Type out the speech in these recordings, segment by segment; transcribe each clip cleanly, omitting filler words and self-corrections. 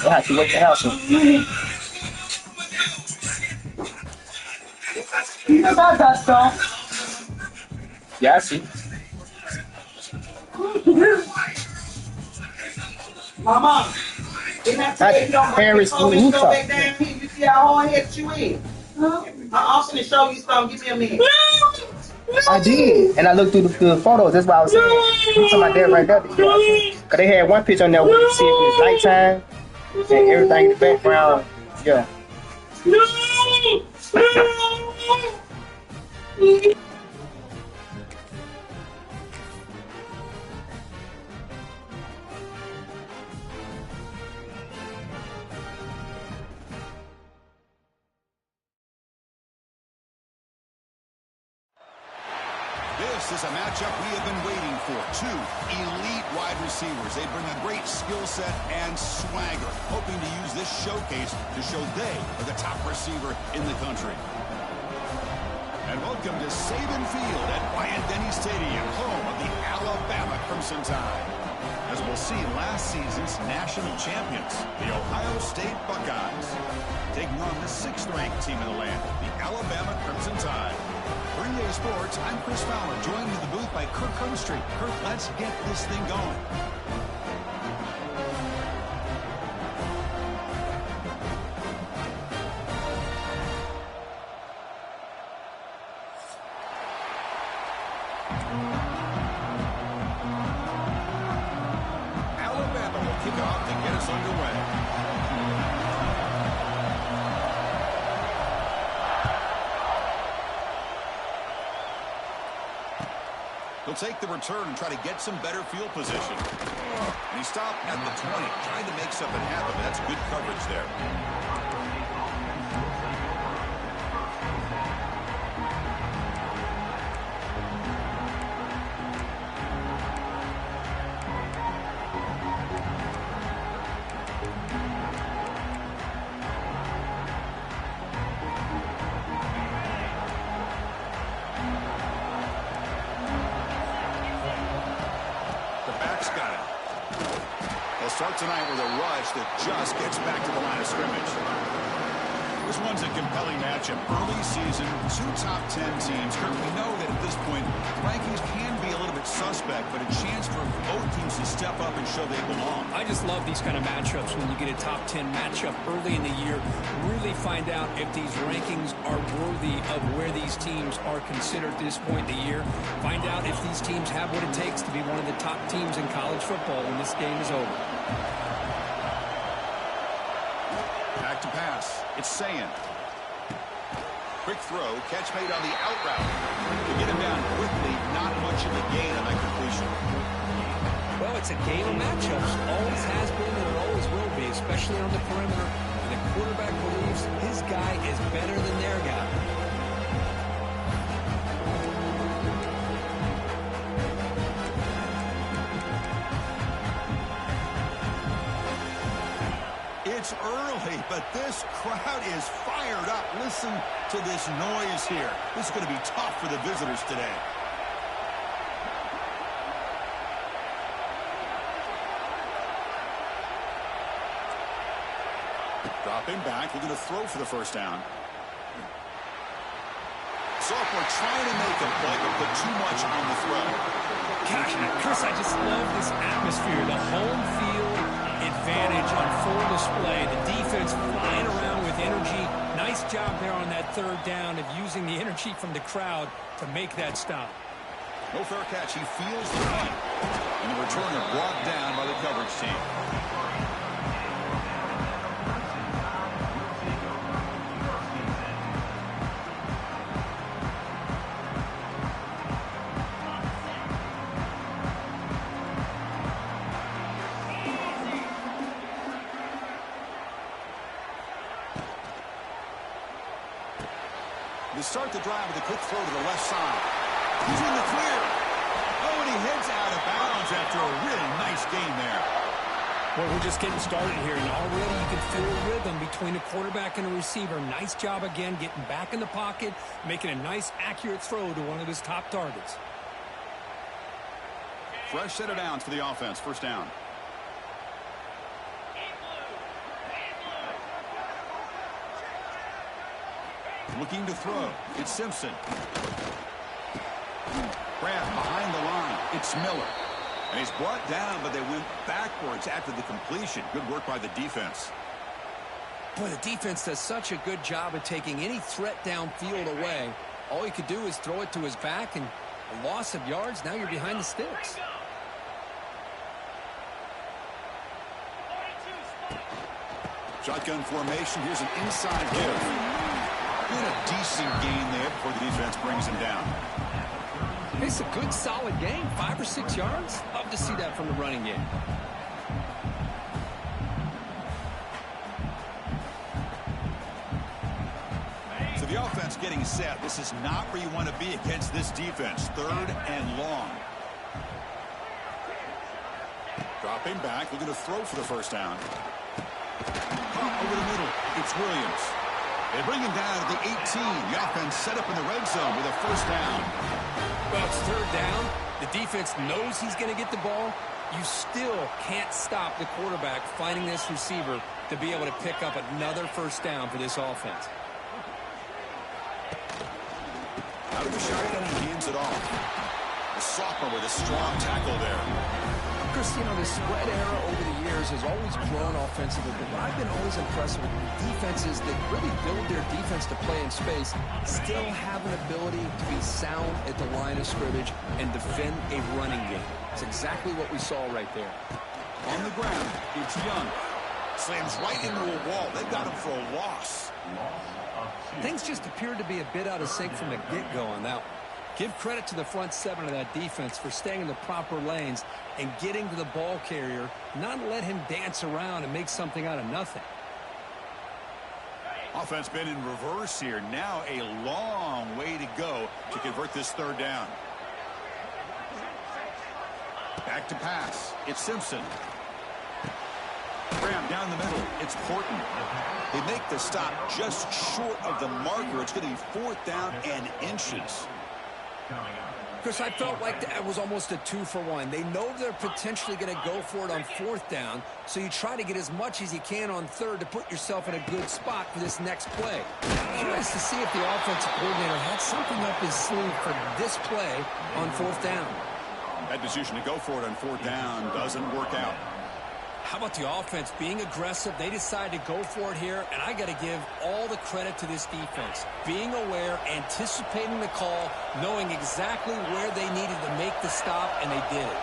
Yeah, she worked the house. Yeah, I see. Mama, in that Hi, you don't Paris, you go Utah. back down here, you see how hard headed you is. I'm finna show you something. Give me a minute. I did, and I looked through the photos. That's why I was saying. You talking about that right there? You know what I'm saying? Cause they had one picture on there where you see it was nighttime and everything in the background. Yeah. This is a matchup we have been waiting for. Two elite wide receivers. They bring a great skill set and swagger, hoping to use this showcase to show they are the top receiver in the country. And welcome to Saban Field at Bryant-Denny Stadium, home of the Alabama Crimson Tide. As we'll see, last season's national champions, the Ohio State Buckeyes, taking on the 6th-ranked team in the land, the Alabama Crimson Tide. For EA Sports, I'm Chris Fowler, joined in the booth by Kirk Cumstreet. Kirk, let's get this thing going. Alabama will kick off to get us underway. He'll take the return and try to get some better field position. And he stopped at the 20, trying to make something happen. That's good coverage there. Start tonight with a rush that just gets back to the line of scrimmage. This one's a compelling matchup. Early season, 2 top 10 teams. Kirk, we know that at this point, rankings can be a little bit suspect, but a chance for both teams to step up and show they belong. I just love these kind of matchups when you get a top 10 matchup early in the year. Really find out if these rankings are worthy of where these teams are considered at this point in the year. Find out if these teams have what it takes to be one of the top teams in college football when this game is over. Back to pass. It's Sayin. Quick throw. Catch made on the out route. To get him down quickly, not much of a gain on that completion. Well, it's a game of matchups. Always has been and it always will be, especially on the perimeter. And the quarterback believes his guy is better than their guy. It's early, but this crowd is fired up. Listen to this noise here. This is going to be tough for the visitors today. Dropping back, looking to throw for the first down. Sophomore trying to make a play, but put too much on the throw. Gosh, Chris, I just love this atmosphere. The home field advantage on full display. The defense flying around with energy. Nice job there on that 3rd down of using the energy from the crowd to make that stop. No fair catch. He feels the run. And the returner brought down by the coverage team. They start the drive with a quick throw to the left side. He's in the clear. Oh, and he heads out of bounds after a really nice game there. Well, we're just getting started here, and already you can feel a rhythm between a quarterback and a receiver. Nice job again getting back in the pocket, making a nice, accurate throw to one of his top targets. Fresh set of downs for the offense. First down. Looking to throw. It's Simpson. Grab behind the line. It's Miller. And he's brought down, but they went backwards after the completion. Good work by the defense. Boy, the defense does such a good job of taking any threat downfield away. All he could do is throw it to his back, and a loss of yards, now you're behind the sticks. Shotgun formation. Here's an inside give. And a decent gain there before the defense brings him down. It's a good, solid game. 5 or 6 yards. Love to see that from the running game. So the offense getting set. This is not where you want to be against this defense. 3rd and long. Dropping back. Looking to throw for the first down. Over the middle, it's Williams. They bring him down at the 18. The offense set up in the red zone with a first down. Well, it's 3rd down. The defense knows he's going to get the ball. You still can't stop the quarterback finding this receiver to be able to pick up another first down for this offense. Out of the shotgun, he hands it off. The sophomore with a strong tackle there. Chris, you know, the spread era over the years has always grown offensively, but what I've been always impressed with defenses that really build their defense to play in space still have an ability to be sound at the line of scrimmage and defend a running game. It's exactly what we saw right there. On the ground, it's Young. Slams right into a wall. They've got him for a loss. Things just appeared to be a bit out of sync from the get-go on that one. Give credit to the front 7 of that defense for staying in the proper lanes and getting to the ball carrier, not let him dance around and make something out of nothing. Offense been in reverse here. Now a long way to go to convert this 3rd down. Back to pass. It's Simpson. Graham down the middle. It's Porton. They make the stop just short of the marker. It's going to be 4th down and inches. Chris, I felt like that was almost a 2-for-1. They know they're potentially going to go for it on 4th down, so you try to get as much as you can on 3rd to put yourself in a good spot for this next play. Curious to see if the offensive coordinator had something up his sleeve for this play on 4th down. That decision to go for it on 4th down doesn't work out. How about the offense being aggressive? They decide to go for it here, and I got to give all the credit to this defense. Being aware, anticipating the call, knowing exactly where they needed to make the stop, and they did it.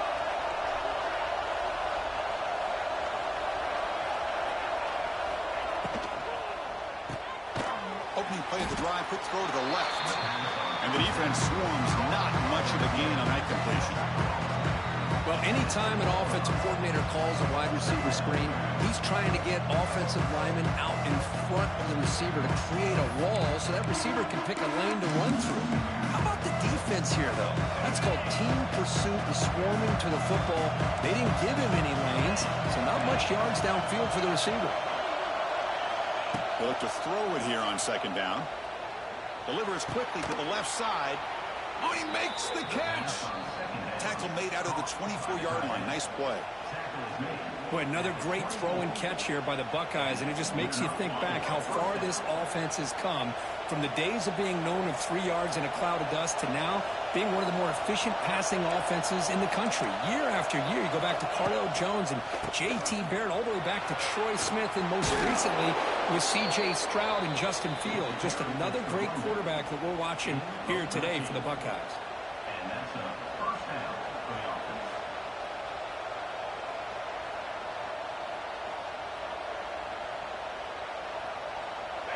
Opening play of the drive, quick throw to the left. And the defense swarms, not much of a gain on that completion. Well, anytime an offensive coordinator calls a wide receiver screen, he's trying to get offensive linemen out in front of the receiver to create a wall so that receiver can pick a lane to run through. How about the defense here, though? That's called team pursuit and swarming to the football. They didn't give him any lanes, so not much yards downfield for the receiver. They look to throw it here on 2nd down. Delivers quickly to the left side. Oh, he makes the catch. Tackle made out of the 24-yard line. Nice play. Boy, another great throw and catch here by the Buckeyes, and it just makes you think back how far this offense has come from the days of being known of 3 yards in a cloud of dust to now being one of the more efficient passing offenses in the country. Year after year, you go back to Cardell Jones and J.T. Barrett, all the way back to Troy Smith, and most recently with C.J. Stroud and Justin Field. Just another great quarterback that we're watching here today for the Buckeyes.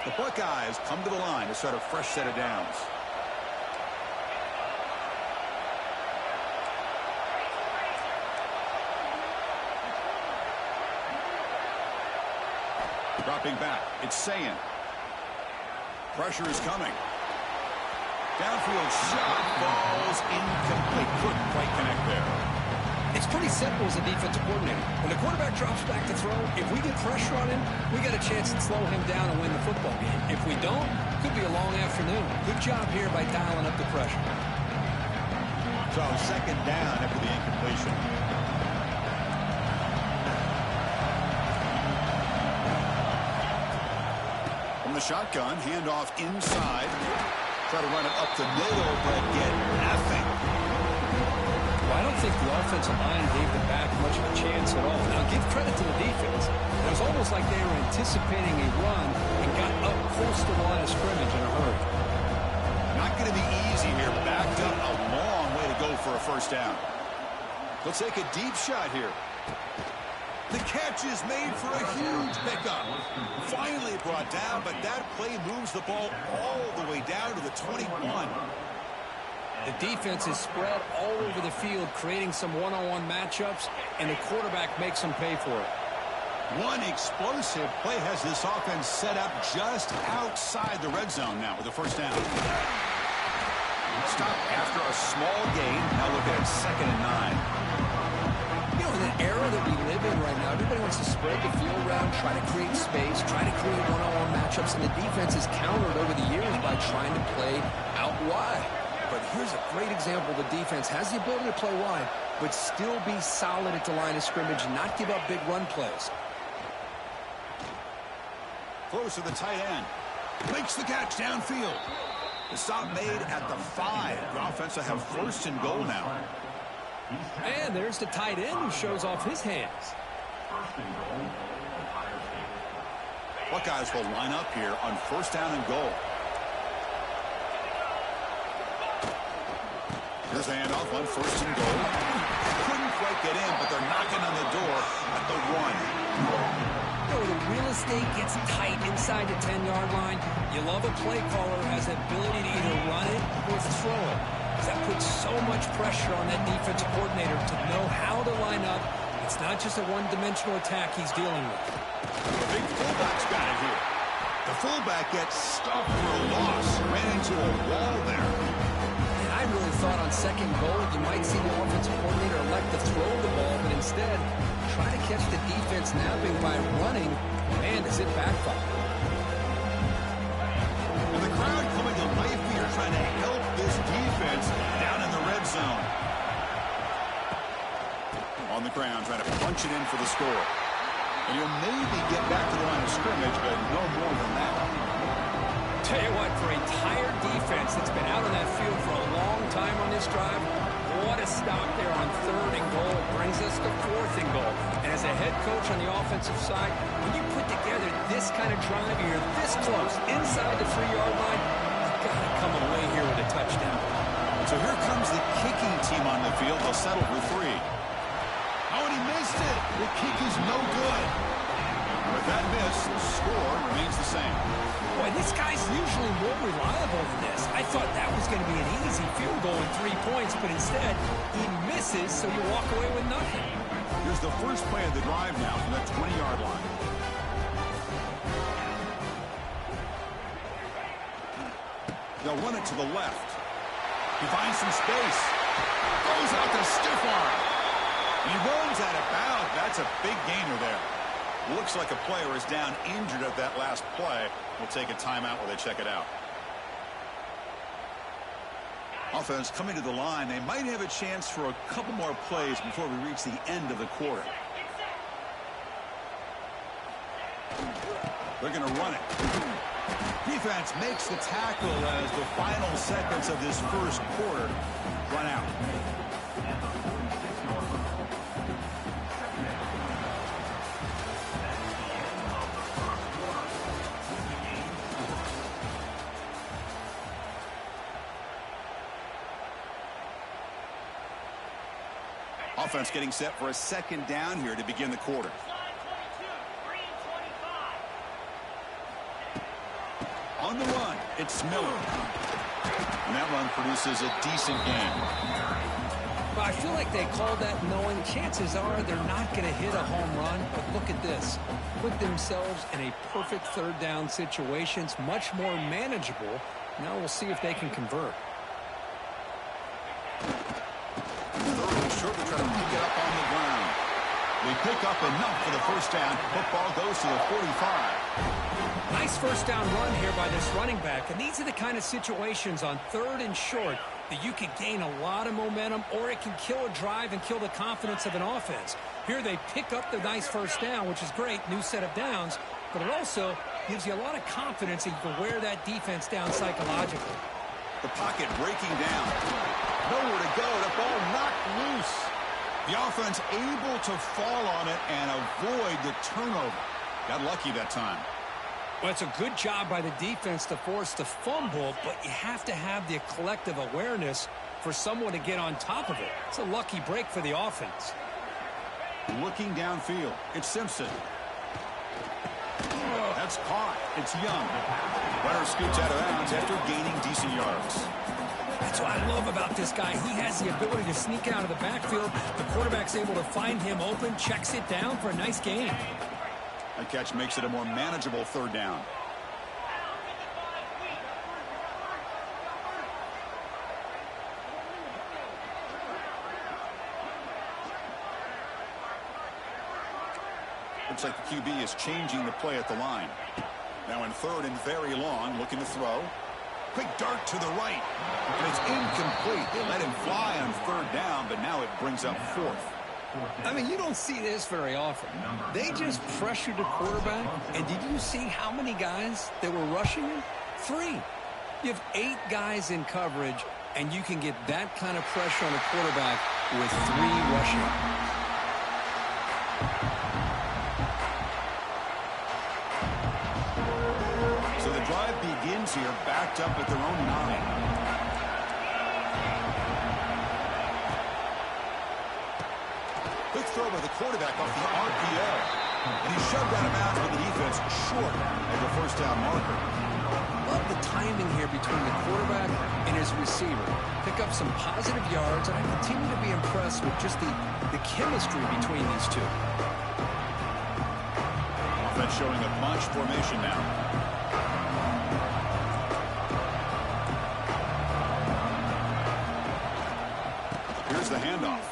The Buckeyes come to the line to start a fresh set of downs. Dropping back, it's Sayin. Pressure is coming. Downfield shot falls incomplete. Couldn't quite connect there. It's pretty simple as a defensive coordinator. When the quarterback drops back to throw, if we get pressure on him, we got a chance to slow him down and win the football game. If we don't, it could be a long afternoon. Good job here by dialing up the pressure. So 2nd down after the incompletion. From From the shotgun, handoff inside. Try to run it up the middle, but get nothing. Well, I don't think the offensive line gave them back much of a chance at all. Now, give credit to the defense. It was almost like they were anticipating a run and got up close to the line of scrimmage in a hurry. Not going to be easy here. Backed up a long way to go for a first down. Let's take a deep shot here. The catch is made for a huge pickup. Finally brought down, but that play moves the ball all the way down to the 21. The defense is spread all over the field, creating some one-on-one matchups, and the quarterback makes them pay for it. One explosive play has this offense set up just outside the red zone now with a first down. Stop after a small gain. Now look at 2nd and 9. You know, in the era that we live in right now, everybody wants to spread the field around, try to create space, try to create one-on-one matchups, and the defense is countered over the years by trying to play out wide. But here's a great example. The defense has the ability to play wide, but still be solid at the line of scrimmage and not give up big run plays. Close to the tight end. Makes the catch downfield. The stop made at the 5. The offense will have 1st and goal now. And there's the tight end who shows off his hands. Buckeyes will line up here on 1st down and goal. Here's the handoff on 1st and goal. Couldn't quite get in, but they're knocking on the door at the 1. The real estate gets tight inside the 10-yard line. You love a play caller who has the ability to either run it or throw it. That puts so much pressure on that defensive coordinator to know how to line up. It's not just a one-dimensional attack he's dealing with. The big fullback's got it here. The fullback gets stuffed for a loss. Ran into a wall there. And I really thought on 2nd goal you might see the offensive coordinator elect to throw the ball, but instead try to catch the defense napping by running. Man, does it backfire. And the crowd coming to life here trying to help this defense down in the red zone. On the ground, trying to punch it in for the score. And you'll maybe get back to the line of scrimmage, but no more than that. Tell you what, for a tired defense that's been out on that field for a long time on this drive, what a stop there on 3rd and goal. It brings us to 4th and goal. And as a head coach on the offensive side, when you put together this kind of drive, you're this close inside the 3-yard line, you've got to come away here with a touchdown. So here comes the kicking team on the field. They'll settle for 3. Oh, and he missed it. The kick is no good. With that miss, the score remains the same. Boy, this guy's usually more reliable than this. I thought that was going to be an easy field goal and 3 points, but instead, he misses, so you walk away with nothing. Here's the first play of the drive now from that 20-yard line. They'll run it to the left. He finds some space. Goes out to stiff arm. He rolls out of bounds. That's a big gainer there. Looks like a player is down injured at that last play. We'll take a timeout while they check it out. Offense coming to the line. They might have a chance for a couple more plays before we reach the end of the quarter. They're going to run it. Defense makes the tackle as the final seconds of this first quarter run out. Offense getting set for a 2nd down here to begin the quarter. On the run, it's Miller. And that run produces a decent gain. Well, I feel like they called that knowing chances are they're not going to hit a home run. But look at this. Put themselves in a perfect 3rd down situation. It's much more manageable. Now we'll see if they can convert. Short to try to pick it up on the ground. They pick up enough for the first down. Football goes to the 45. Nice first down run here by this running back. And these are the kind of situations on 3rd and short that you can gain a lot of momentum, or it can kill a drive and kill the confidence of an offense. Here they pick up the nice first down, which is great. New set of downs. but it also gives you a lot of confidence that you can wear that defense down psychologically. The pocket breaking down. Nowhere to go. The ball knocked loose. The offense able to fall on it and avoid the turnover. Got lucky that time. Well, it's a good job by the defense to force the fumble, but you have to have the collective awareness for someone to get on top of it. It's a lucky break for the offense. Looking downfield. It's Simpson. That's caught. It's Young. Runner scoots out of bounds after gaining decent yards. That's what I love about this guy. He has the ability to sneak out of the backfield. The quarterback's able to find him open, checks it down for a nice gain. That catch makes it a more manageable third down. Looks like the QB is changing the play at the line. Now in third and very long, looking to throw. Quick dart to the right. And it's incomplete. They let him fly on third down, but now it brings up fourth. I mean, you don't see this very often. They just pressured the quarterback, and did you see how many guys that were rushing him? 3. You have 8 guys in coverage, and you can get that kind of pressure on the quarterback with 3 rushing. So the drive begins here, backed up at their own 9. Quick throw by the quarterback off the RPO. And he's shoved out of bounds with the defense short of the first down marker. Love the timing here between the quarterback and his receiver. Pick up some positive yards, and I continue to be impressed with just the chemistry between these two. Offense showing a bunch formation now. Here's the handoff.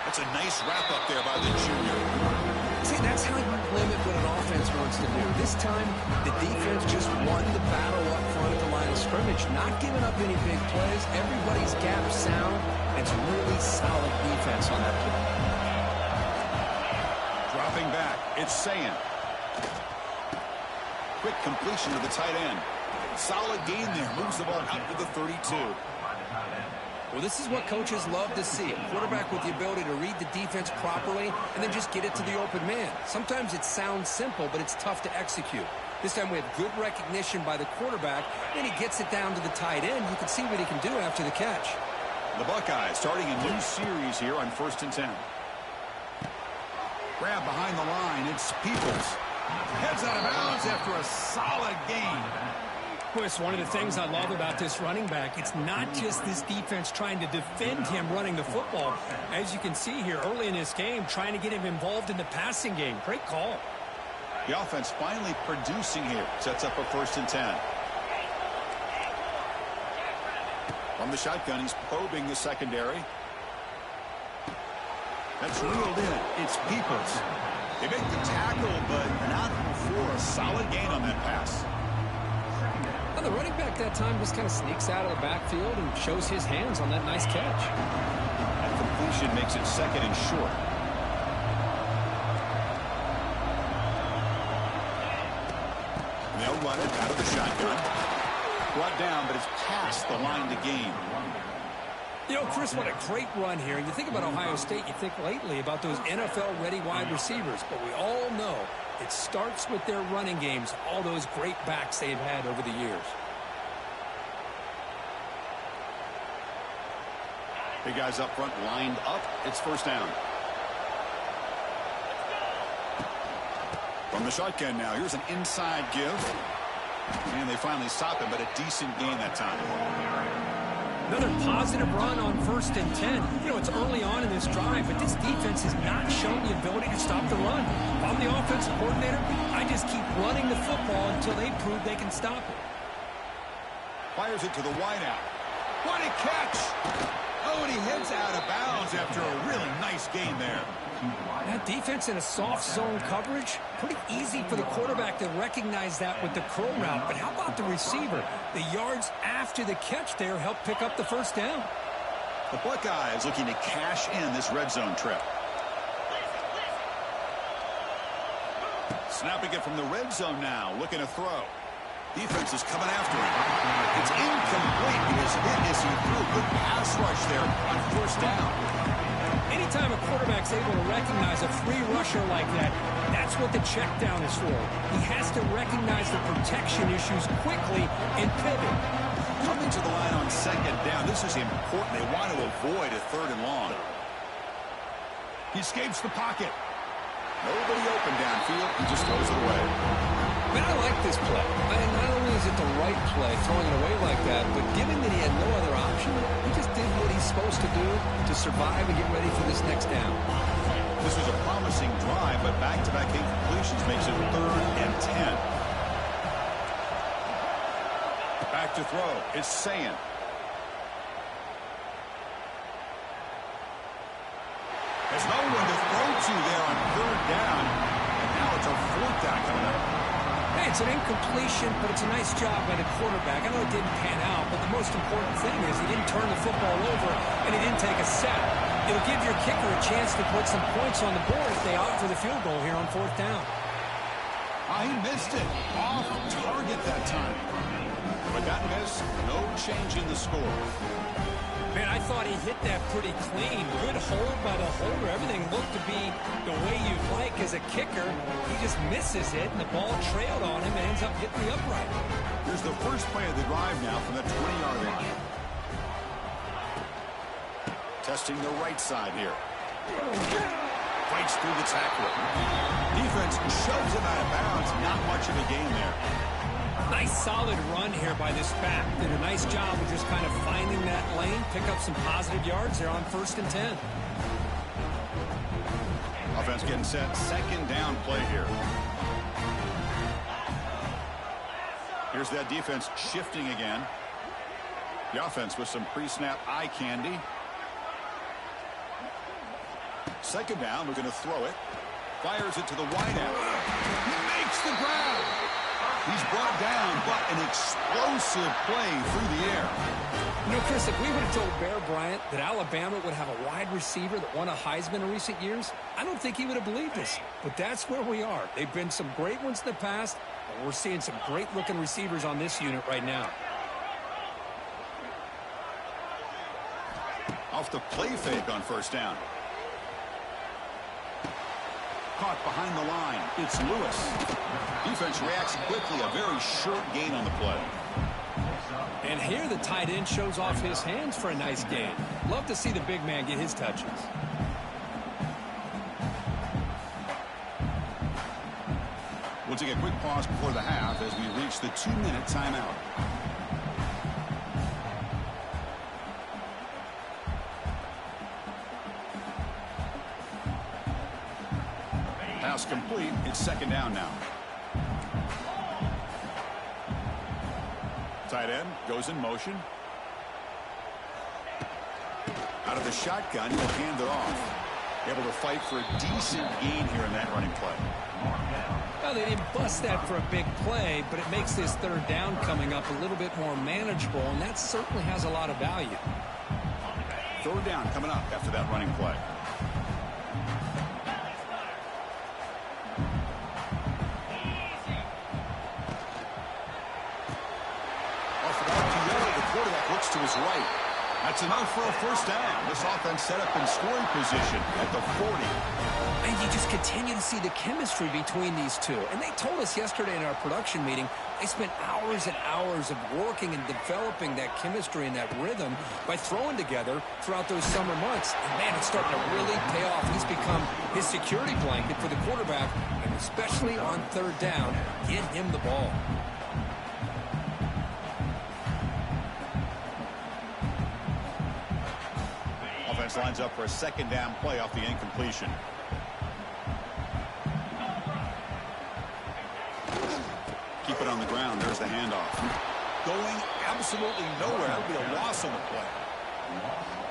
That's a nice wrap-up there by the junior. See, that's how you limit what an offense wants to do. This time, the defense just won the battle up front at the line of scrimmage, not giving up any big plays. Everybody's gap sound. It's really solid defense on that play. Dropping back, it's Sayan. Quick completion to the tight end. Solid gain there. Moves the ball out to the 32. Well, this is what coaches love to see. A quarterback with the ability to read the defense properly and then just get it to the open man. Sometimes it sounds simple, but it's tough to execute. This time we have good recognition by the quarterback, then he gets it down to the tight end. You can see what he can do after the catch. The Buckeyes starting a new series here on 1st and 10. Grab behind the line. It's Peoples. Heads out of bounds after a solid gain. Chris, one of the things I love about this running back, it's not just this defense trying to defend him running the football. As you can see here early in this game, trying to get him involved in the passing game. Great call. The offense finally producing here. Sets up a 1st and 10. From the shotgun, he's probing the secondary. That's reeled in. It's Peoples. They make the tackle, but not before a solid gain on that pass. The running back that time just kind of sneaks out of the backfield and shows his hands on that nice catch. That completion makes it 2nd and short. They'll run it out of the shotgun. Brought down, but it's past the line to gain. You know, Chris, what a great run here. And you think about Ohio State, you think lately about those NFL-ready wide receivers. But we all know it starts with their running games, all those great backs they've had over the years. Big guys up front lined up. It's 1st down. From the shotgun now, here's an inside give. And they finally stop him, but a decent gain that time. Another positive run on 1st and 10. You know, it's early on in this drive, but this defense has not shown the ability to stop the run. If I'm the offensive coordinator, I just keep running the football until they prove they can stop it. Fires it to the wideout. What a catch! Oh, and he heads out of bounds after a really nice gain there. That defense in a soft zone coverage, pretty easy for the quarterback to recognize that with the curl route. But how about the receiver? The yards after the catch there help pick up the 1st down. The Buckeyes looking to cash in this red zone trip. Snapping it from the red zone now, looking to throw. Defense is coming after him. It's incomplete. He was hit as he threw a good pass rush there on first down. Anytime a quarterback's able to recognize a free rusher like that, that's what the check down is for. He has to recognize the protection issues quickly and pivot. Coming to the line on second down, this is important. They want to avoid a third and long. He escapes the pocket. Nobody open downfield. He just throws it away. Man, I like this play. Not only is it the right play, throwing it away like that, but given that he had no other option, he just did what he's supposed to do to survive and get ready for this next down. This was a promising drive, but back-to-back incompletions makes it 3rd and 10. Back to throw. It's Sayan. There's no one to throw to there on 3rd down. And now it's a 4th down coming up. Hey, it's an incompletion, but it's a nice job by the quarterback. I know it didn't pan out, but the most important thing is he didn't turn the football over and he didn't take a sack. It'll give your kicker a chance to put some points on the board if they opt for the field goal here on 4th down. He missed it. Off target that time. But that miss, no change in the score. Man, I thought he hit that pretty clean. Good hold by the holder. Everything looked to be the way you'd like as a kicker. He just misses it, and the ball trailed on him and ends up hitting the upright. Here's the first play of the drive now from the 20-yard line. Testing the right side here. Fights through the tackler. Defense shoves him out of bounds. Not much of a gain there. Nice solid run here by this back. Did a nice job of just kind of finding that lane, pick up some positive yards there on 1st and 10. Offense getting set. 2nd down play here. Here's that defense shifting again. The offense with some pre-snap eye candy. 2nd down, we're going to throw it. Fires it to the wide out. Makes the grab. He's brought down, but an explosive play through the air. You know, Chris, if we would have told Bear Bryant that Alabama would have a wide receiver that won a Heisman in recent years, I don't think he would have believed us. But that's where we are. They've been some great ones in the past, and we're seeing some great-looking receivers on this unit right now. Off the play fake on 1st down. Caught behind the line. It's Lewis. Defense reacts quickly. A very short gain on the play. And here the tight end shows off his hands for a nice gain. Love to see the big man get his touches. We'll take a quick pause before the half as we reach the 2-minute timeout. Pass complete. It's 2nd down now. Tight end goes in motion. Out of the shotgun, he'll hand it off. Able to fight for a decent gain here in that running play. Well, they didn't bust that for a big play, but it makes this 3rd down coming up a little bit more manageable, and that certainly has a lot of value. 3rd down coming up after that running play. To his right. That's enough for a 1st down. This offense set up in scoring position at the 40. And you just continue to see the chemistry between these two. And they told us yesterday in our production meeting, they spent hours and hours of working and developing that chemistry and that rhythm by throwing together throughout those summer months. And man, it's starting to really pay off. He's become his security blanket for the quarterback, and especially on 3rd down, get him the ball. Offense lines up for a 2nd down play off the incompletion. Keep it on the ground. There's the handoff. Going absolutely nowhere. That'll be a loss on the play.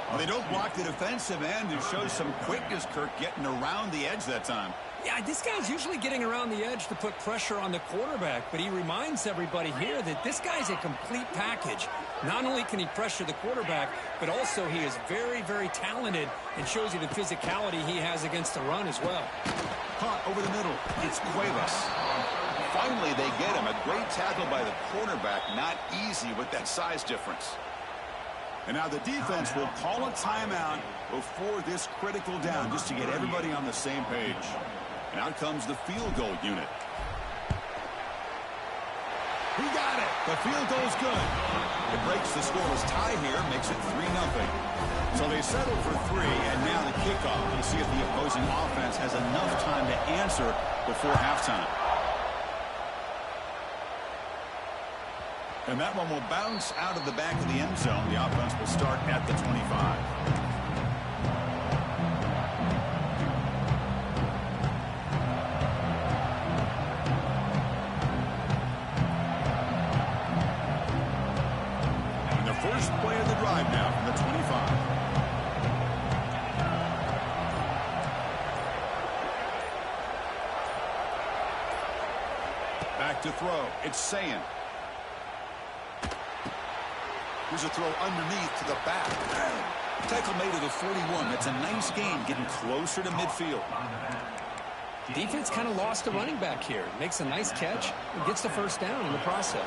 Well, they don't block the defensive end and show some quickness, Kirk, getting around the edge that time. Yeah, this guy's usually getting around the edge to put pressure on the quarterback, but he reminds everybody here that this guy's a complete package. Not only can he pressure the quarterback, but also he is very, very talented and shows you the physicality he has against the run as well. Punt over the middle. It's Cuevas. Finally, they get him. A great tackle by the cornerback. Not easy with that size difference. And now the defense will call a timeout before this critical down just to get everybody on the same page. And out comes the field goal unit. He got it. The field goal's good. It breaks the scoreless tie here, makes it 3-0. So they settle for 3, and now the kickoff. We'll see if the opposing offense has enough time to answer before halftime. And that one will bounce out of the back of the end zone. The offense will start at the 25. First play of the drive now from the 25. Back to throw. It's Sayin. Here's a throw underneath to the back. Tackle made to the 41. That's a nice gain, getting closer to midfield. Defense kind of lost the running back here. Makes a nice catch and gets the first down in the process.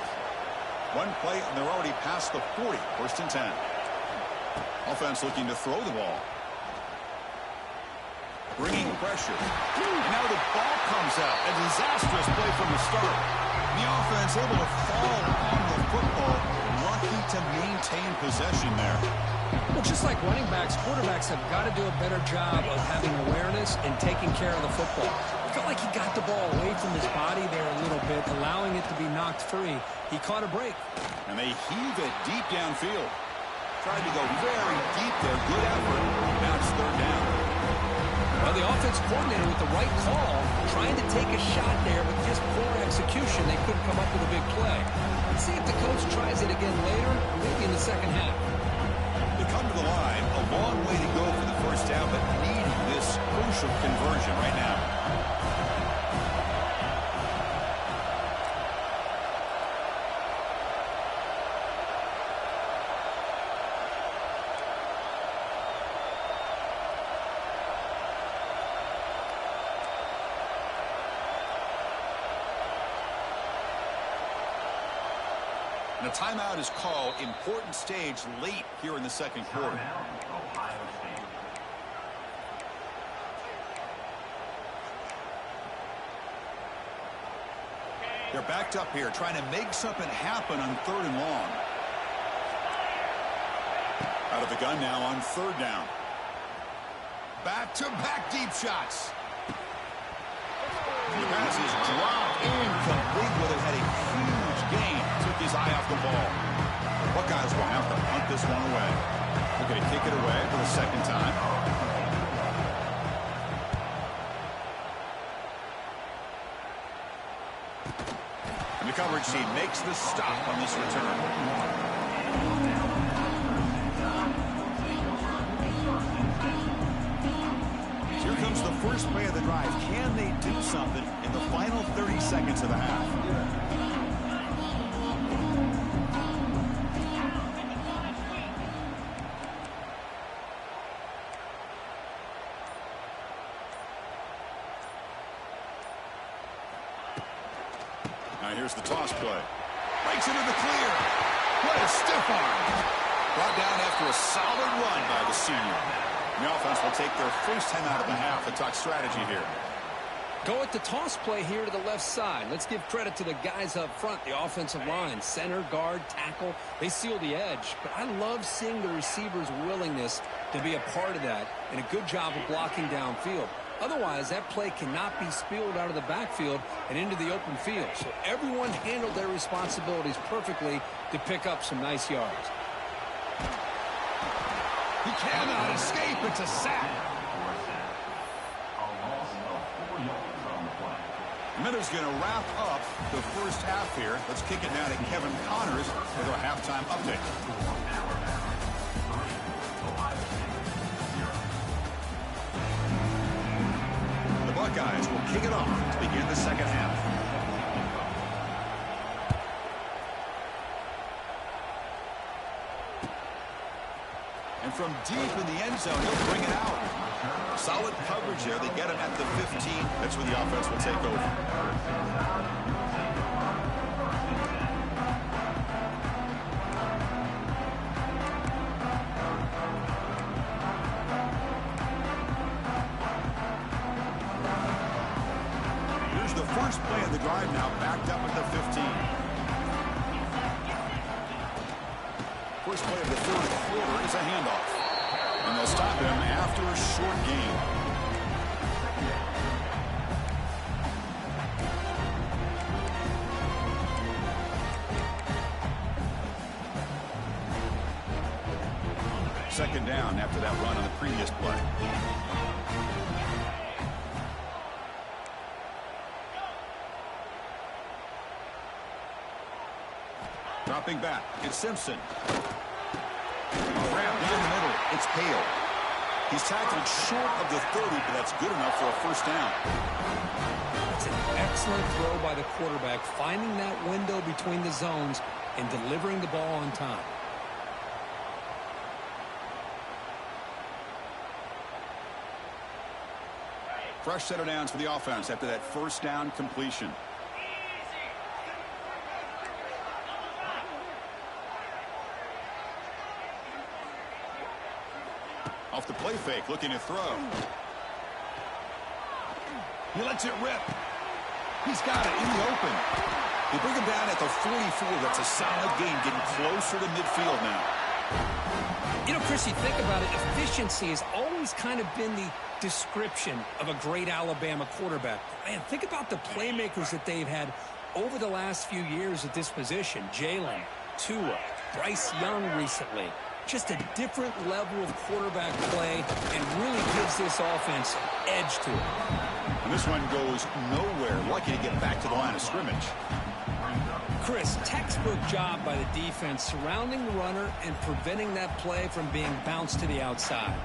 One play, and they're already past the 40. First and 10. Offense looking to throw the ball. Bringing pressure. And now the ball comes out. A disastrous play from the start. The offense able to fall on the football. Lucky to maintain possession there. Well, just like running backs, quarterbacks have got to do a better job of having awareness and taking care of the football. I felt like he got the ball away from his body there a little bit, allowing it to be knocked free. He caught a break. And they heave it deep downfield. Tried to go very deep there. Good effort. Now it's third down. Well, the offense coordinator with the right call, trying to take a shot there, but just poor execution. They couldn't come up with a big play. Let's see if the coach tries it again later, maybe in the second half. They come to the line. A long way to go for the first down, but needing this crucial conversion right now. And a timeout is called. Important stage late here in the second quarter. They're backed up here, trying to make something happen on third and long. Out of the gun now on third down. Back-to-back deep shots. The pass is dropped incomplete, but it had a huge gain. Took his eye off the ball. The Buckeyes will have to punt this one away. They're going to kick it away for the second time. And the coverage team makes the stop on this return. Here comes the first play of the drive. Can they do something in the final 30 seconds of the half? Now here's the toss play. Breaks into the clear. What a stiff arm. Brought down after a solid run by the senior. The offense will take their first time out of the half to talk strategy here. Go at the toss play here to the left side. Let's give credit to the guys up front, the offensive line, center, guard, tackle. They seal the edge. But I love seeing the receiver's willingness to be a part of that and a good job of blocking downfield. Otherwise, that play cannot be spilled out of the backfield and into the open field. So everyone handled their responsibilities perfectly to pick up some nice yards. He cannot escape. It's a sack. Miller's going to wrap up the first half here. Let's kick it now to Kevin Connors with our halftime update. Buckeyes will kick it off to begin the second half. And from deep in the end zone, he'll bring it out. Solid coverage there. They get him at the 15. That's where the offense will take over. Here's the first play of the drive now, backed up at the 15. First play of the third quarter is a handoff. And they'll stop him after a short gain. Second down after that run on the previous play. Dropping back, it's Simpson. Wrap down the middle, it's Hale. He's tackled short of the 30, but that's good enough for a first down. It's an excellent throw by the quarterback, finding that window between the zones and delivering the ball on time. Fresh set of downs for the offense after that first down completion. Off the play fake, looking to throw. He lets it rip. He's got it in the open. They bring him down at the 44. That's a solid gain, getting closer to midfield now. You know, Chris, you think about it, efficiency has always kind of been the description of a great Alabama quarterback. Man, think about the playmakers that they've had over the last few years at this position. Jalen, Tua, Bryce Young recently. Just a different level of quarterback play and really gives this offense edge to it. And this one goes nowhere. Lucky to get back to the line of scrimmage. Chris, textbook job by the defense surrounding the runner and preventing that play from being bounced to the outside.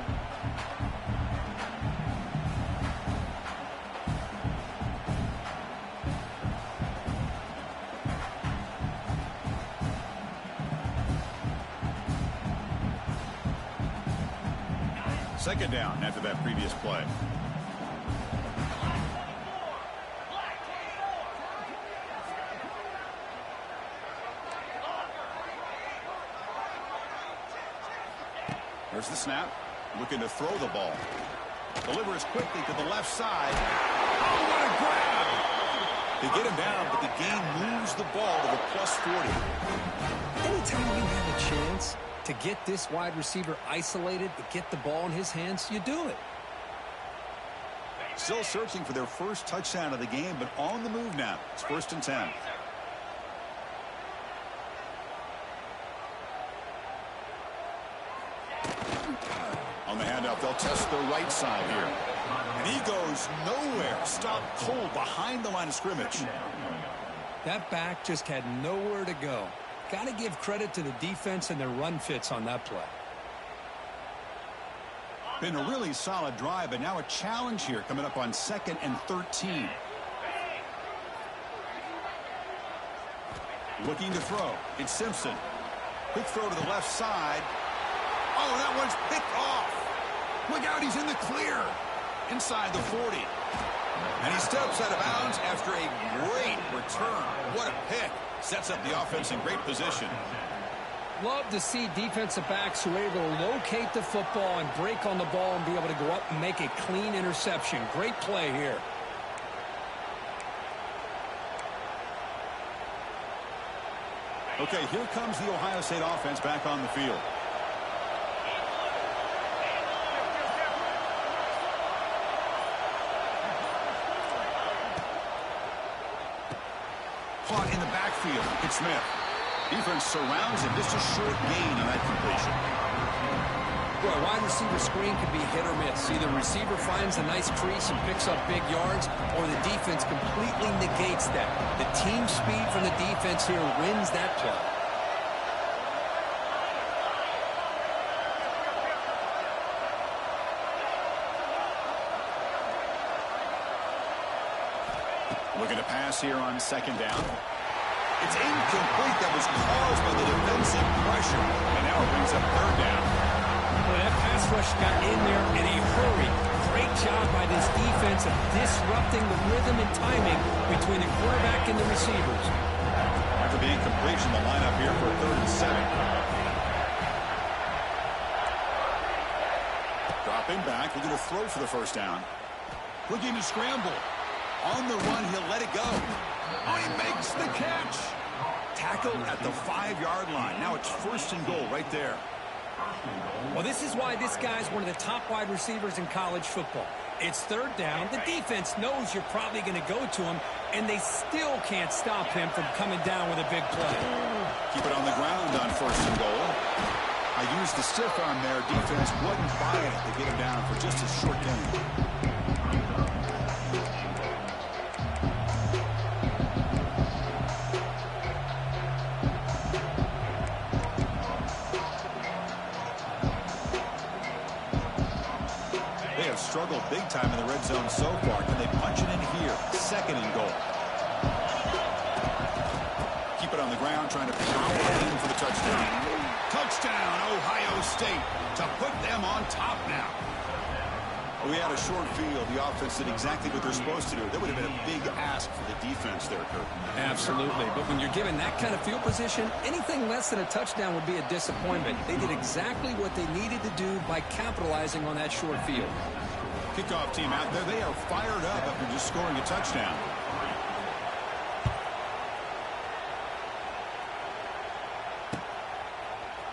Second down after that previous play. There's the snap. Looking to throw the ball. Delivers quickly to the left side. Oh, what a grab! They get him down, but the gain moves the ball to the plus 40. Anytime you have a chance to get this wide receiver isolated, to get the ball in his hands, you do it. Still searching for their first touchdown of the game, but on the move now. It's 1st and 10. On the handoff, they'll test the right side here. And he goes nowhere. Stopped cold behind the line of scrimmage. That back just had nowhere to go. Got to give credit to the defense and their run fits on that play. Been a really solid drive, but now a challenge here coming up on 2nd and 13. Looking to throw. It's Simpson. Quick throw to the left side. Oh, that one's picked off. Look out, he's in the clear. Inside the 40. And he steps out of bounds after a great return. What a pick. Sets up the offense in great position. Love to see defensive backs who are able to locate the football and break on the ball and be able to go up and make a clean interception. Great play here. Okay, here comes the Ohio State offense back on the field. Caught in the backfield. It's Smith. Defense surrounds him. Just a short gain on that completion. Boy, a wide receiver screen can be hit or miss. Either receiver finds a nice crease and picks up big yards, or the defense completely negates that. The team speed from the defense here wins that play. Looking to pass here on second down. It's incomplete. That was caused by the defensive pressure. And now it brings up third down. Well, that pass rush got in there in a hurry. Great job by this defense of disrupting the rhythm and timing between the quarterback and the receivers. After the incompletion, the lineup here for 3rd and 7. Dropping back, looking to throw for the first down. Looking to scramble. On the run, he'll let it go. Oh, he makes the catch. Tackled at the 5-yard line. Now it's 1st and goal right there. Well, this is why this guy's one of the top wide receivers in college football. It's 3rd down. The defense knows you're probably going to go to him, and they still can't stop him from coming down with a big play. Keep it on the ground on 1st and goal. I used the stiff arm there. Defense wasn't buying it to get him down for just a short gain. Struggled big time in the red zone so far. Can they punch it in here? 2nd and goal. Keep it on the ground, trying to power it in for the touchdown. Touchdown, Ohio State, to put them on top now. We had a short field. The offense did exactly what they're supposed to do. That would have been a big ask for the defense there, Kurt. Absolutely. But when you're given that kind of field position, anything less than a touchdown would be a disappointment. They did exactly what they needed to do by capitalizing on that short field. Kickoff team out there. They are fired up after just scoring a touchdown.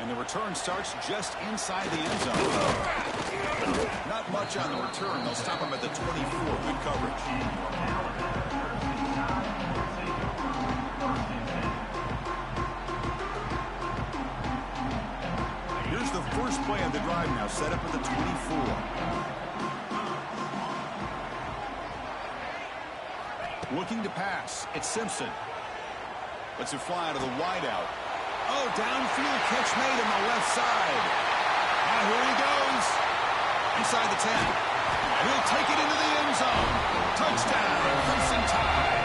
And the return starts just inside the end zone. Not much on the return. They'll stop him at the 24. Good coverage. Here's the first play of the drive now. Set up at the 24. Looking to pass. It's Simpson. Lets it fly out of the wideout. Oh, downfield catch made on the left side. Now here he goes. Inside the 10. And he'll take it into the end zone. Touchdown, Crimson Tide.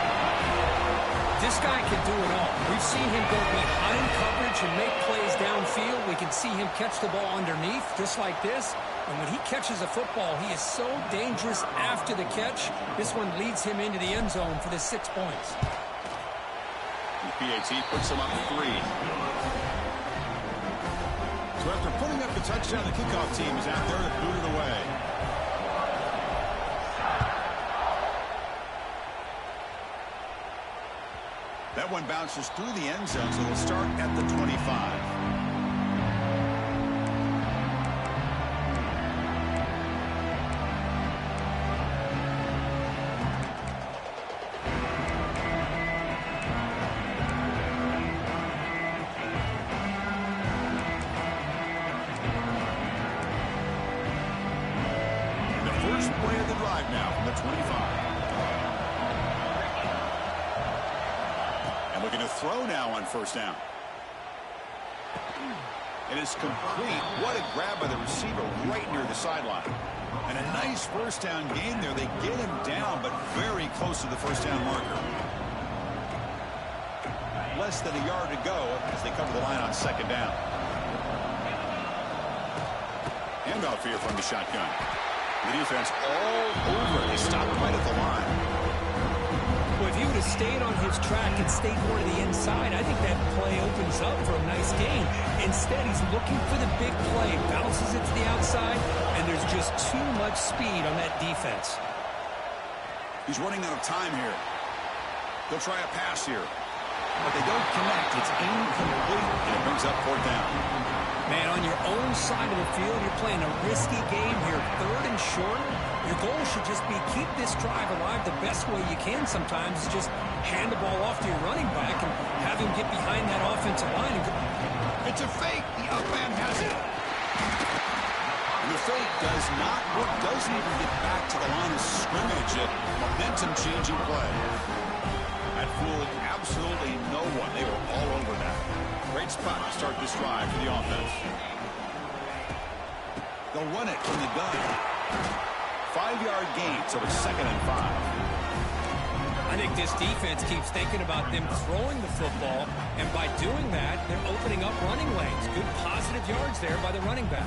This guy can do it all. We've seen him go behind coverage and make plays downfield. We can see him catch the ball underneath, just like this. And when he catches a football, he is so dangerous after the catch. This one leads him into the end zone for the 6 points. The PAT puts him up 3. So after putting up the touchdown, the kickoff team is out there to boot it away. That one bounces through the end zone, so they'll start at the 25. Now from the 25. And looking to throw now on 1st down. It is complete. What a grab by the receiver right near the sideline. And a nice 1st down gain there. They get him down, but very close to the 1st down marker. Less than a yard to go as they cover the line on 2nd down. Handoff here from the shotgun. The defense all over. They stop right at the line. Well, if he would have stayed on his track and stayed more to the inside, I think that play opens up for a nice gain. Instead, he's looking for the big play, bounces it to the outside, and there's just too much speed on that defense. He's running out of time here. They'll try a pass here. But they don't connect. It's incomplete, and it brings up 4th down. Man, on your own side of the field, you're playing a risky game here. 3rd and short. Your goal should just be keep this drive alive the best way you can sometimes. Is just hand the ball off to your running back and have him get behind that offensive line. It's a fake. The up man has it. And the fake does not work. Doesn't even get back to the line of scrimmage. A momentum-changing play. That fooled absolutely no one. They were all over that. Great spot to start this drive for the offense. They'll run it from the gun. 5-yard gain, so it's 2nd and 5. I think this defense keeps thinking about them throwing the football, and by doing that, they're opening up running lanes. Good positive yards there by the running back.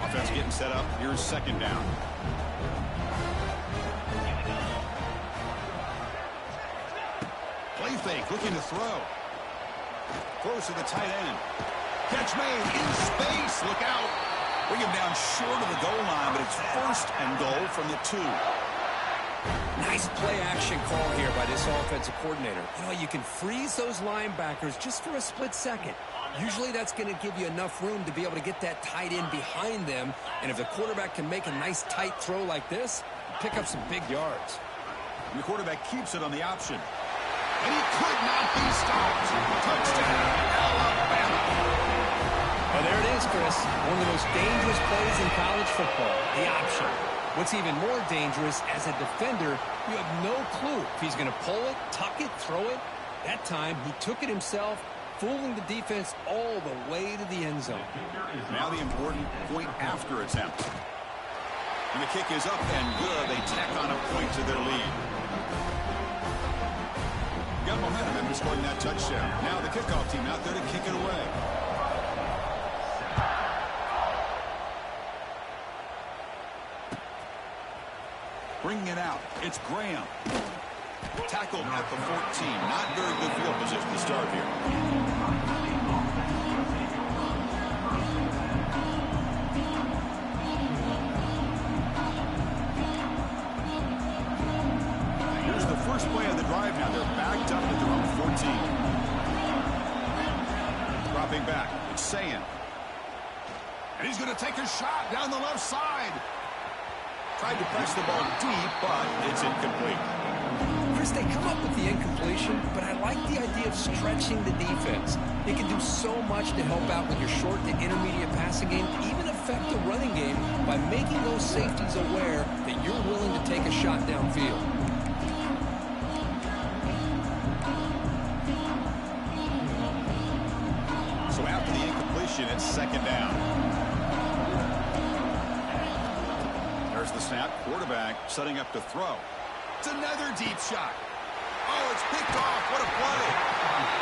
Offense getting set up. Here's second down. Play fake, looking to throw. Throws to the tight end. Catch made in space. Look out. Bring him down short of the goal line, but it's first and goal from the 2. Nice play action call here by this offensive coordinator. You know, you can freeze those linebackers just for a split second. Usually that's going to give you enough room to be able to get that tight end behind them. And if the quarterback can make a nice tight throw like this, pick up some big yards. And the quarterback keeps it on the option. And he could not be stopped. Touchdown, Alabama. Well, there it is, Chris. One of the most dangerous plays in college football, the option. What's even more dangerous, as a defender, you have no clue if he's going to pull it, tuck it, throw it. That time, he took it himself, fooling the defense all the way to the end zone. Now the important point after attempt. And the kick is up and good. They tack on a point to their lead. Got momentum after scoring that touchdown. Now the kickoff team out there to kick it away. Bringing it out, it's Graham. Tackled at the 14. Not very good field position to start here. Here's the first play of the drive now. They're backed up at their own 14. Dropping back, it's Sayin. And he's going to take a shot down the left side. Tried to press the ball deep, but it's incomplete. Chris, they come up with the incompletion, but I like the idea of stretching the defense. It can do so much to help out with your short to intermediate passing game, even affect the running game by making those safeties aware that you're willing to take a shot downfield. So after the incompletion, it's second down. There's the snap. Quarterback setting up to throw. It's another deep shot. Oh, it's picked off. What a play.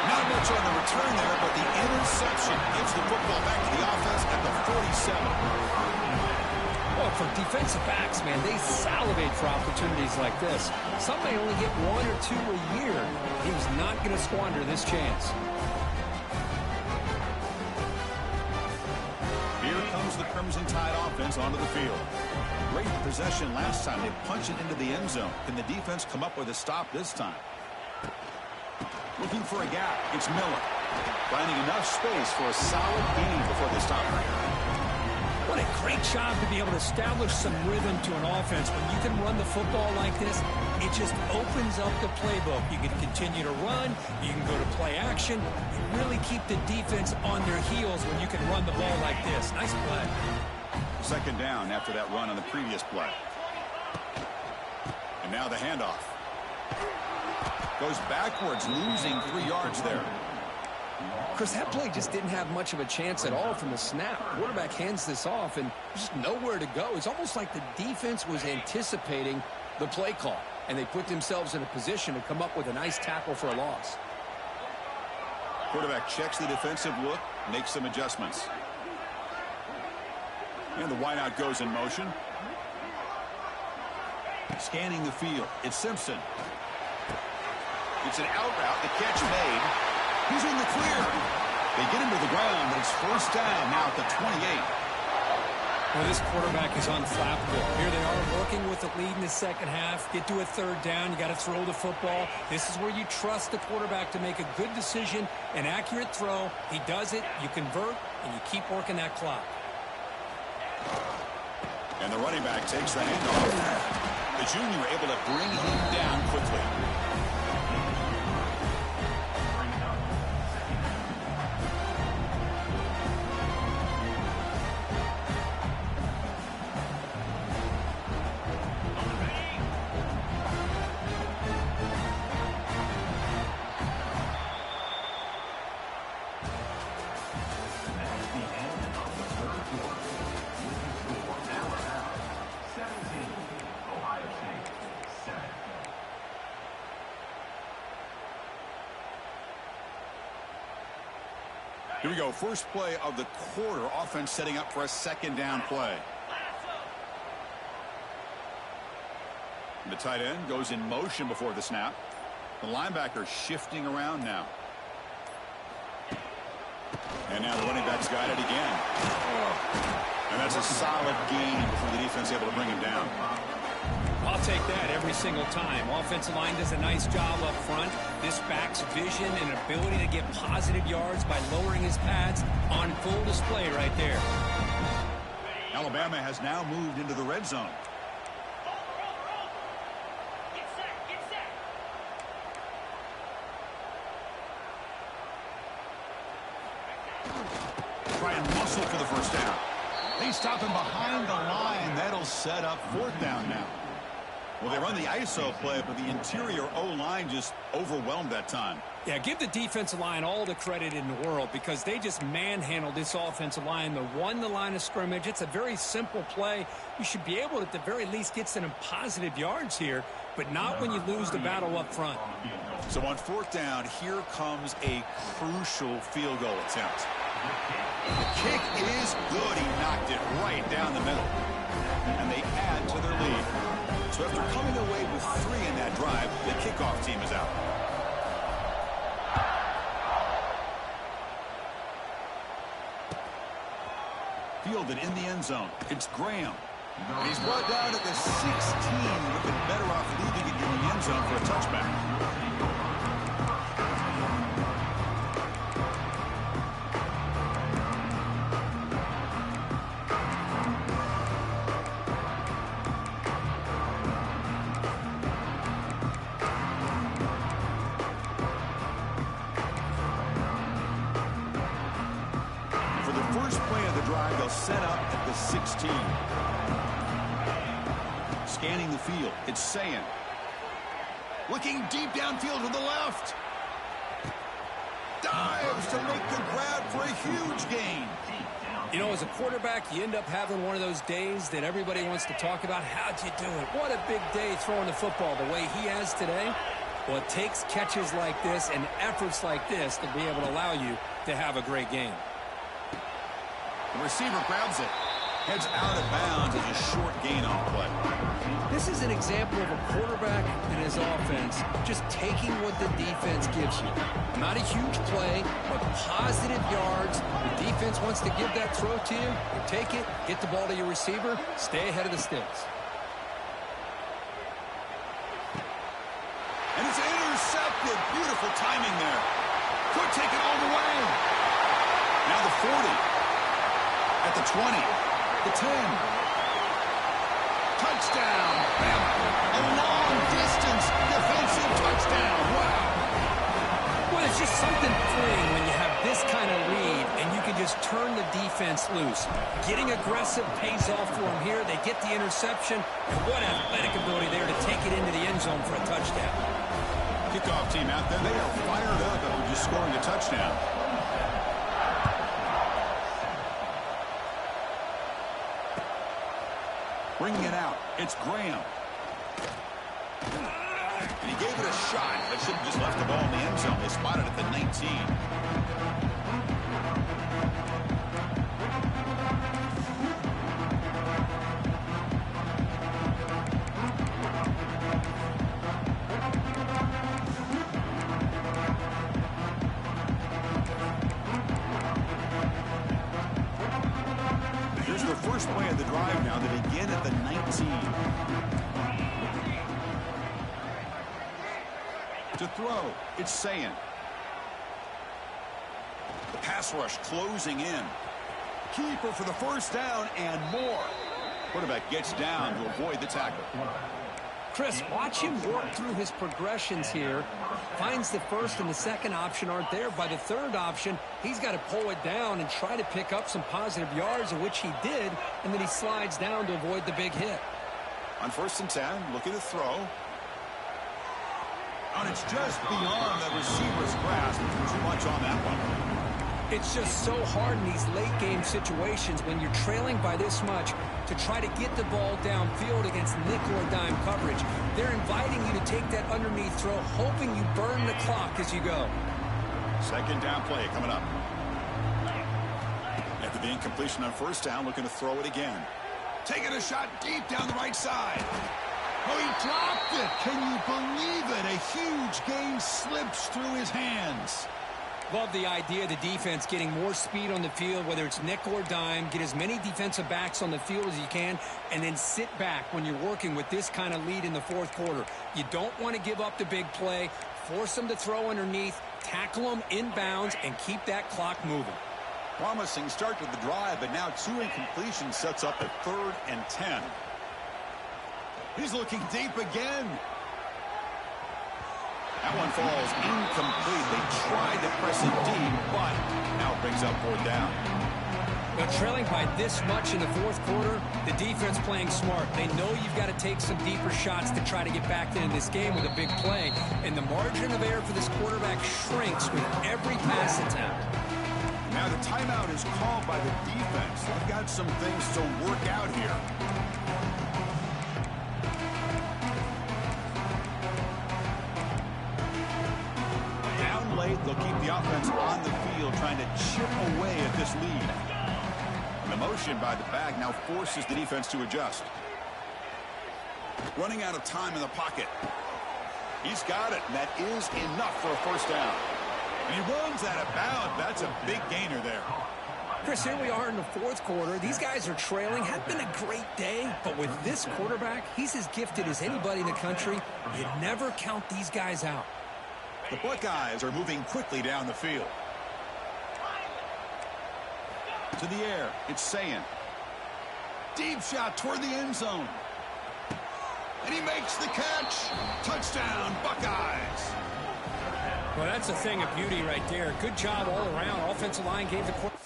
Not much on the return there, but the interception gives the football back to the offense at the 47. Well, for defensive backs, man, they salivate for opportunities like this. Some may only get 1 or 2 a year. He was not going to squander this chance. Here comes the Crimson Tide offense onto the field. Great possession last time. They punch it into the end zone. Can the defense come up with a stop this time? Looking for a gap. It's Miller. Finding enough space for a solid gain before they stop right here. What a great job to be able to establish some rhythm to an offense. When you can run the football like this, it just opens up the playbook. You can continue to run. You can go to play action. You really keep the defense on their heels when you can run the ball like this. Nice play. Second down after that run on the previous play. And now the handoff. Goes backwards, losing 3 yards there. Chris, that play just didn't have much of a chance at all from the snap. Quarterback hands this off and just nowhere to go. It's almost like the defense was anticipating the play call, and they put themselves in a position to come up with a nice tackle for a loss. Quarterback checks the defensive look, makes some adjustments. And the wideout goes in motion. Scanning the field. It's Simpson. It's an out route. The catch made. He's in the clear. They get him to the ground, but it's first down now at the 28. Well, this quarterback is unflappable. Here they are working with the lead in the second half. Get to a third down. You got to throw the football. This is where you trust the quarterback to make a good decision, an accurate throw. He does it. You convert, and you keep working that clock. And the running back takes the handoff. The junior able to bring him down quickly. Here we go. First play of the quarter. Offense setting up for a second down play. The tight end goes in motion before the snap. The linebacker shifting around now. And now the running back's got it again. And that's a solid gain before the defense able to bring him down. I'll take that every single time. Offensive line does a nice job up front. This back's vision and ability to get positive yards by lowering his pads on full display right there. Alabama has now moved into the red zone. Try and muscle for the first down. They stop him behind the line. That'll set up fourth down now. Well, they run the ISO play, but the interior O-line just overwhelmed that time. Yeah, give the defensive line all the credit in the world because they just manhandled this offensive line. They won the line of scrimmage. It's a very simple play. You should be able to, at the very least, get some positive yards here, but not when you lose the battle up front. So on fourth down, here comes a crucial field goal attempt. The kick is good. He knocked it right down the middle. And they add to their lead. So after coming away with 3 in that drive, the kickoff team is out. Fielded in the end zone. It's Graham. And he's brought down at the 16, looking better off leaving it in the end zone for a touchback. Set up at the 16. Scanning the field. It's Sayin. Looking deep downfield with the left. Dives to make the grab for a huge gain. You know, as a quarterback, you end up having one of those days that everybody wants to talk about. How'd you do it? What a big day throwing the football the way he has today. Well, it takes catches like this and efforts like this to be able to allow you to have a great game. The receiver grabs it. Heads out of bounds as a short gain on play. This is an example of a quarterback and his offense just taking what the defense gives you. Not a huge play, but positive yards. The defense wants to give that throw to you. You take it, get the ball to your receiver, stay ahead of the sticks. And it's intercepted. Beautiful timing there. Could take it all the way. Now the 40. At the 20, the 10. Touchdown, Bama. A long-distance defensive touchdown. Wow. Well, it's just something freeing when you have this kind of lead and you can just turn the defense loose. Getting aggressive pays off for them here. They get the interception. And what athletic ability there to take it into the end zone for a touchdown. Kickoff team out there. They are fired up after just scoring a touchdown. Bringing it out. It's Graham. And he gave it a shot. That should have just left the ball in the end zone. They spotted it at the 19. First play of the drive now. They begin at the 19. To throw, it's Sayin. The pass rush closing in. Keeper for the first down and more. Quarterback gets down to avoid the tackle. Chris, watch him work through his progressions here. Finds the first and the second option aren't there. By the third option, he's got to pull it down and try to pick up some positive yards, of which he did, and then he slides down to avoid the big hit. On 1st and 10, looking to throw. And it's just beyond the receiver's grasp. Too much on that one. It's just so hard in these late game situations when you're trailing by this much to try to get the ball downfield against nickel or dime coverage. They're inviting you to take that underneath throw, hoping you burn the clock as you go. Second down play coming up. After the incompletion on first down, looking to throw it again. Taking a shot deep down the right side. Oh, he dropped it. Can you believe it? A huge gain slips through his hands. Love the idea of the defense getting more speed on the field, whether it's nickel or dime. Get as many defensive backs on the field as you can, and then sit back when you're working with this kind of lead in the fourth quarter. You don't want to give up the big play. Force them to throw underneath, tackle them inbounds, and keep that clock moving. Promising start to the drive, but now 2 incompletions sets up a 3rd and 10. He's looking deep again. That one falls incomplete. They tried to press it deep, but now it brings up 4th down. But trailing by this much in the fourth quarter, the defense playing smart. They know you've got to take some deeper shots to try to get back in this game with a big play. And the margin of error for this quarterback shrinks with every pass attempt. Now the timeout is called by the defense. They've got some things to work out here. Down late, they'll keep the offense on the field, trying to chip away at this lead. And the motion by the back now forces the defense to adjust. Running out of time in the pocket. He's got it, and that is enough for a 1st down. And he runs out of bounds. That's a big gainer there. Chris, here we are in the fourth quarter. These guys are trailing. Had been a great day, but with this quarterback, he's as gifted as anybody in the country. You never count these guys out. The Buckeyes are moving quickly down the field. To the air, it's Sayin. Deep shot toward the end zone. And he makes the catch. Touchdown, Buckeyes. Well, that's a thing of beauty right there. Good job all around. Offensive line gave the quarterback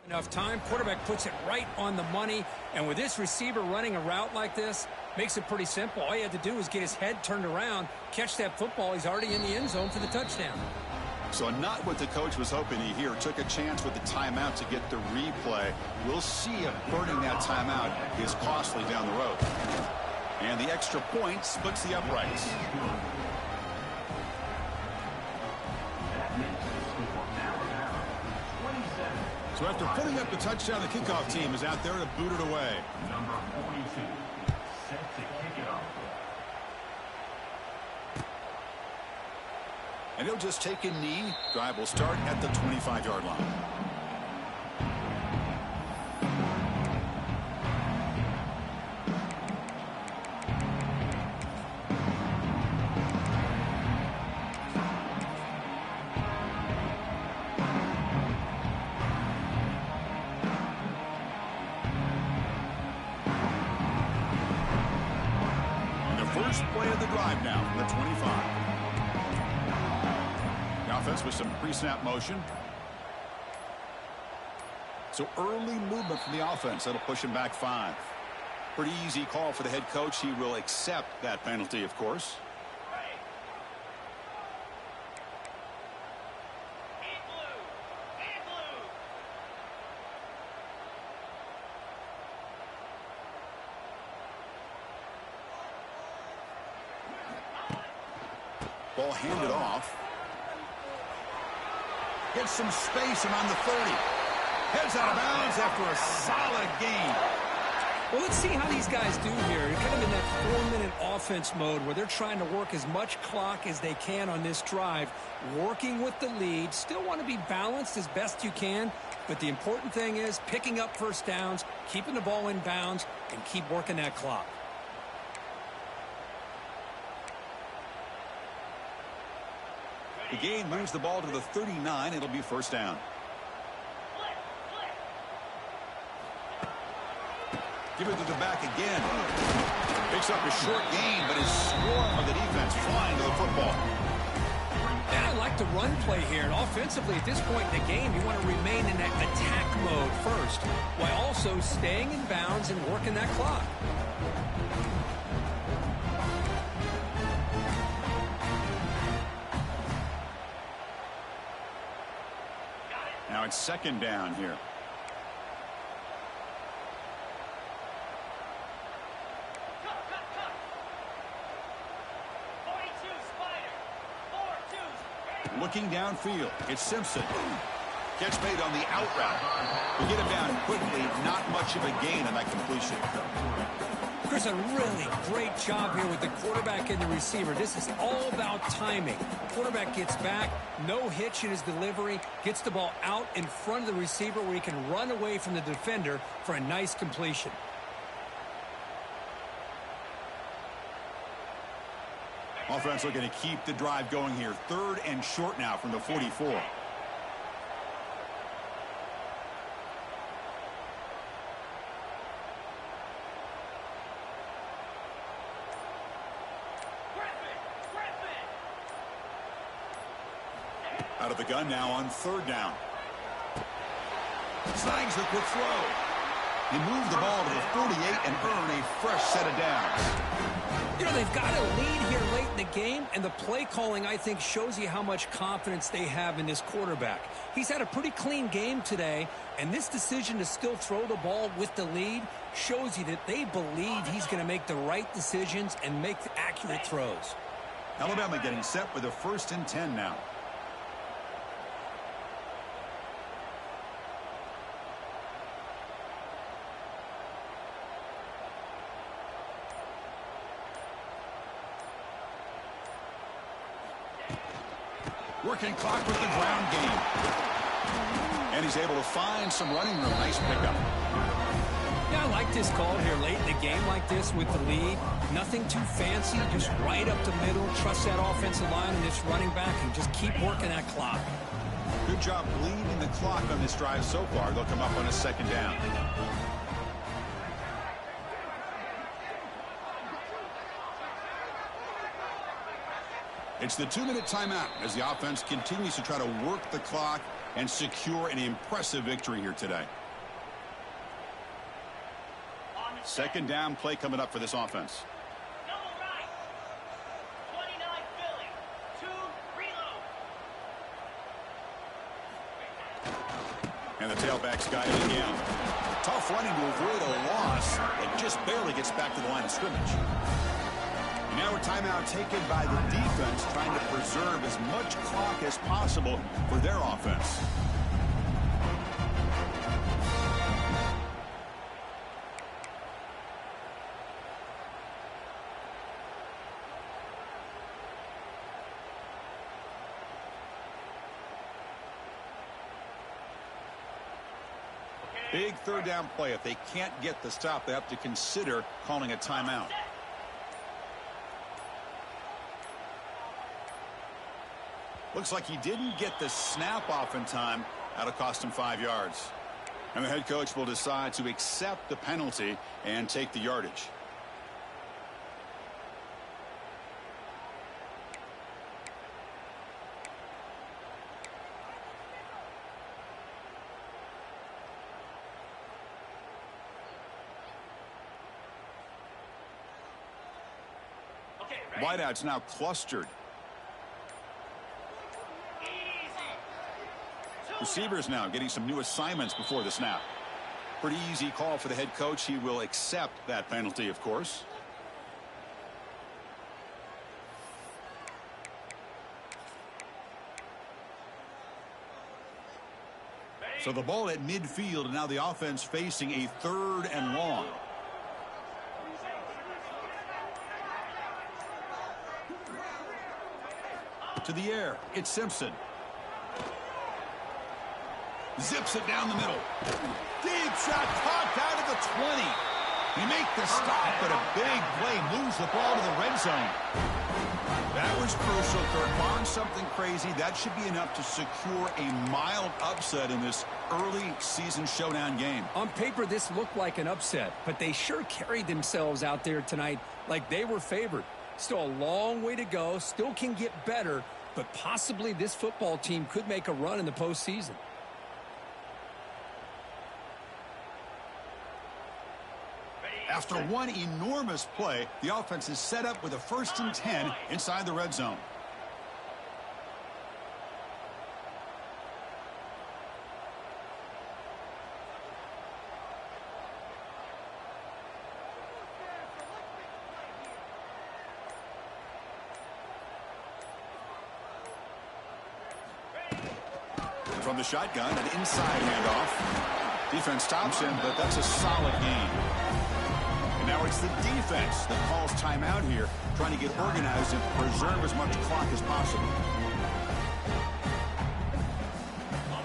enough time. Quarterback puts it right on the money. And with this receiver running a route like this, makes it pretty simple. All he had to do was get his head turned around, catch that football. He's already in the end zone for the touchdown. So not what the coach was hoping to hear. Took a chance with the timeout to get the replay. We'll see if burning that timeout is costly down the road. And the extra point splits the uprights. So after putting up the touchdown, the kickoff team is out there to boot it away. Number 42, set to kick it off. And he'll just take a knee. Drive will start at the 25-yard line. First play of the drive now from the 25. The offense with some pre-snap motion. So early movement from the offense. That'll push him back 5. Pretty easy call for the head coach. He will accept that penalty, of course. Ball handed off. Gets some space around the 30. Heads out of bounds after a solid gain. Well, let's see how these guys do here. They're kind of in that 4-minute offense mode where they're trying to work as much clock as they can on this drive, working with the lead. Still want to be balanced as best you can, but the important thing is picking up first downs, keeping the ball in bounds, and keep working that clock. The gain moves the ball to the 39. It'll be first down. Give it to the back again. Picks up a short gain, but his swarm of the defense flying to the football. Yeah, I like the run play here. And offensively, at this point in the game, you want to remain in that attack mode first, while also staying in bounds and working that clock. Now it's second down here. Looking downfield, it's Simpson. Catch made on the out route. We get him down quickly, not much of a gain on that completion. Chris, a really great job here with the quarterback and the receiver. This is all about timing. Quarterback gets back, no hitch in his delivery, gets the ball out in front of the receiver where he can run away from the defender for a nice completion. Offense looking to keep the drive going here. 3rd and short now from the 44. Out of the gun now on 3rd down. Snags the quick throw. He moved the ball to the 48 and earned a fresh set of downs. You know, they've got a lead here late in the game, and the play calling, I think, shows you how much confidence they have in this quarterback. He's had a pretty clean game today, and this decision to still throw the ball with the lead shows you that they believe he's going to make the right decisions and make the accurate throws. Alabama getting set with a 1st and 10 now. Working clock with the ground game. And he's able to find some running room. Nice pickup. Yeah, I like this call here late in the game like this with the lead. Nothing too fancy, just right up the middle. Trust that offensive line and this running back and just keep working that clock. Good job bleeding the clock on this drive so far. They'll come up on a 2nd down. It's the 2-minute timeout as the offense continues to try to work the clock and secure an impressive victory here today. 2nd down play coming up for this offense. And the tailback's got it again. Tough running to avoid a loss and just barely gets back to the line of scrimmage. Now a timeout taken by the defense, trying to preserve as much clock as possible for their offense. Big 3rd down play. If they can't get the stop, they have to consider calling a timeout. Looks like he didn't get the snap off in time. That'll cost him 5 yards. And the head coach will decide to accept the penalty and take the yardage. Wideouts now clustered. Receivers now getting some new assignments before the snap. Pretty easy call for the head coach. He will accept that penalty, of course. So the ball at midfield, and now the offense facing a 3rd and long. To the air, it's Simpson. Zips it down the middle. Deep shot, caught out of the 20. He make the stop, but a big play moves the ball to the red zone. That was crucial, Kirk. On something crazy, that should be enough to secure a mild upset in this early season showdown game. On paper, this looked like an upset, but they sure carried themselves out there tonight like they were favored. Still a long way to go, still can get better, but possibly this football team could make a run in the postseason. After one enormous play, the offense is set up with a 1st and 10 inside the red zone. from the shotgun, an inside handoff. Defense stops him, but that's a solid gain. And now it's the defense that calls timeout here, trying to get organized and preserve as much clock as possible.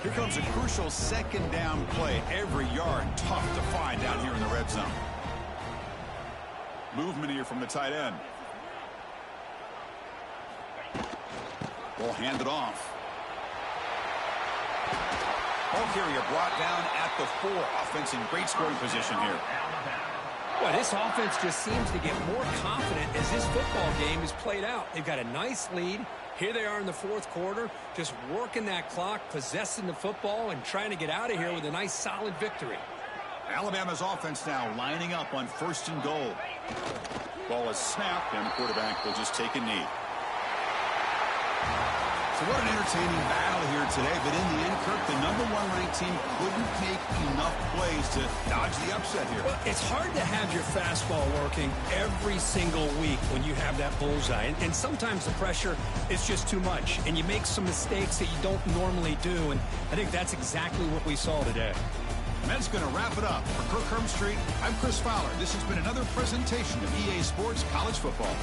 Here comes a crucial second down play. Every yard tough to find down here in the red zone. Movement here from the tight end. Ball handed off. Ball carrier brought down at the 4. Offense in great scoring position here. Well, this offense just seems to get more confident as this football game is played out. They've got a nice lead. Here they are in the fourth quarter, just working that clock, possessing the football, and trying to get out of here with a nice, solid victory. Alabama's offense now lining up on 1st and goal. Ball is snapped, and the quarterback will just take a knee. So what an entertaining battle here today, but in the end, Kirk, the #1 ranked team couldn't make enough plays to dodge the upset here. Well, it's hard to have your fastball working every single week when you have that bullseye. And sometimes the pressure is just too much, and you make some mistakes that you don't normally do. And I think that's exactly what we saw today. And that's going to wrap it up. For Kirk Herbstreit, I'm Chris Fowler. This has been another presentation of EA Sports College Football.